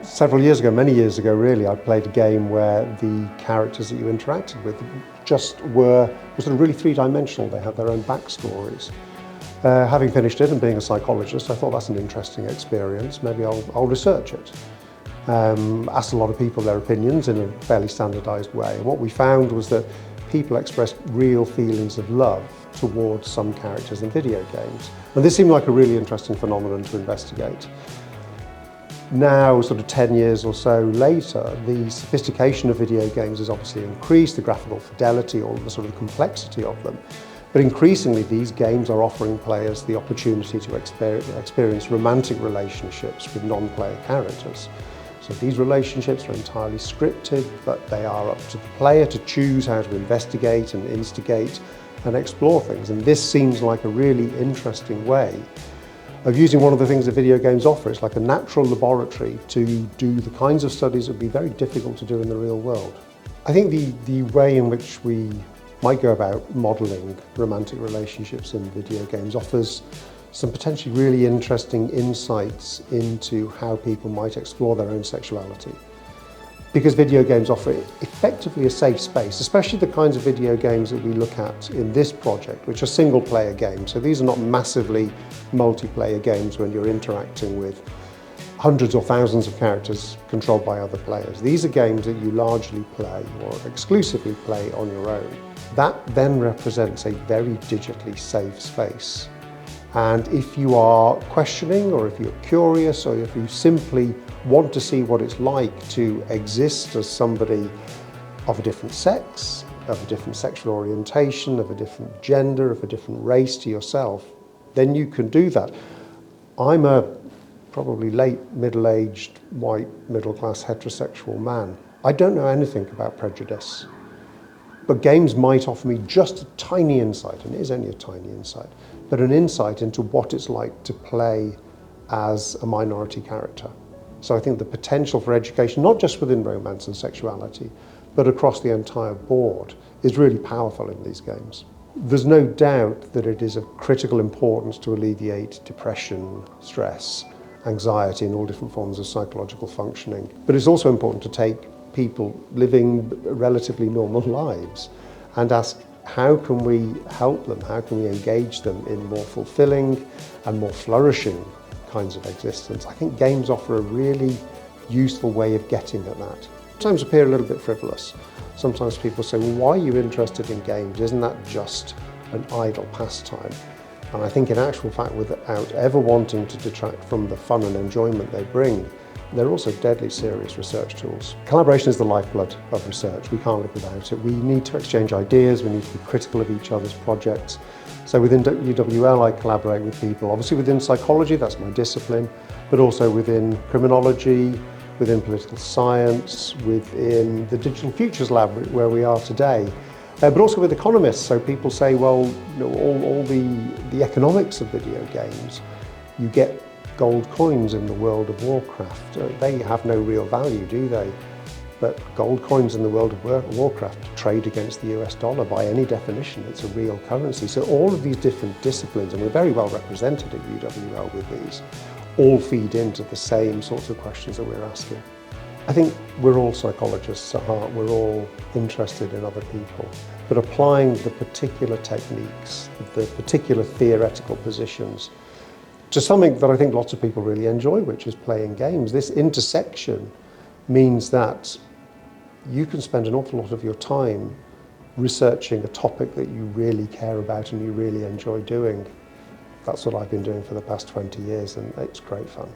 Several years ago, many years ago really, I played a game where the characters that you interacted with just were sort of really three-dimensional. They had their own backstories. Having finished it and being a psychologist, I thought that's an interesting experience. Maybe I'll research it. Asked a lot of people their opinions in a fairly standardised way. And what we found was that people expressed real feelings of love towards some characters in video games. And this seemed like a really interesting phenomenon to investigate. Now, sort of 10 years or so later, the sophistication of video games has obviously increased, the graphical fidelity, all the sort of complexity of them. But increasingly, these games are offering players the opportunity to experience romantic relationships with non-player characters. So these relationships are entirely scripted, but they are up to the player to choose how to investigate and instigate and explore things. And this seems like a really interesting way of using one of the things that video games offer. It's like a natural laboratory to do the kinds of studies that would be very difficult to do in the real world. I think the way in which we might go about modelling romantic relationships in video games offers some potentially really interesting insights into how people might explore their own sexuality. Because video games offer effectively a safe space, especially the kinds of video games that we look at in this project, which are single-player games. So these are not massively multiplayer games when you're interacting with hundreds or thousands of characters controlled by other players. These are games that you largely play or exclusively play on your own. That then represents a very digitally safe space. And if you are questioning, or if you're curious, or if you simply want to see what it's like to exist as somebody of a different sex, of a different sexual orientation, of a different gender, of a different race to yourself, then you can do that. I'm a probably late middle-aged, white, middle-class heterosexual man. I don't know anything about prejudice, but games might offer me just a tiny insight, and it is only a tiny insight, but an insight into what it's like to play as a minority character. So I think the potential for education, not just within romance and sexuality, but across the entire board, is really powerful in these games. There's no doubt that it is of critical importance to alleviate depression, stress, anxiety, and all different forms of psychological functioning. But it's also important to take people living relatively normal lives and ask, how can we help them? How can we engage them in more fulfilling and more flourishing kinds of existence? I think games offer a really useful way of getting at that. Sometimes appear a little bit frivolous. Sometimes people say, well, why are you interested in games? Isn't that just an idle pastime? And I think in actual fact, without ever wanting to detract from the fun and enjoyment they bring, they're also deadly serious research tools. Collaboration is the lifeblood of research. We can't live without it. We need to exchange ideas, we need to be critical of each other's projects. So within UWL, I collaborate with people, obviously within psychology, that's my discipline, but also within criminology, within political science, within the Digital Futures Lab, where we are today, but also with economists. So people say, well, you know, all the economics of video games, you get gold coins in the World of Warcraft. They have no real value, do they? But gold coins in the World of Warcraft trade against the US dollar by any definition. It's a real currency. So all of these different disciplines, and we're very well represented at UWL with these, all feed into the same sorts of questions that we're asking. I think we're all psychologists at heart. We're all interested in other people. But applying the particular techniques, the particular theoretical positions, to something that I think lots of people really enjoy, which is playing games. This intersection means that you can spend an awful lot of your time researching a topic that you really care about and you really enjoy doing. That's what I've been doing for the past 20 years, and it's great fun.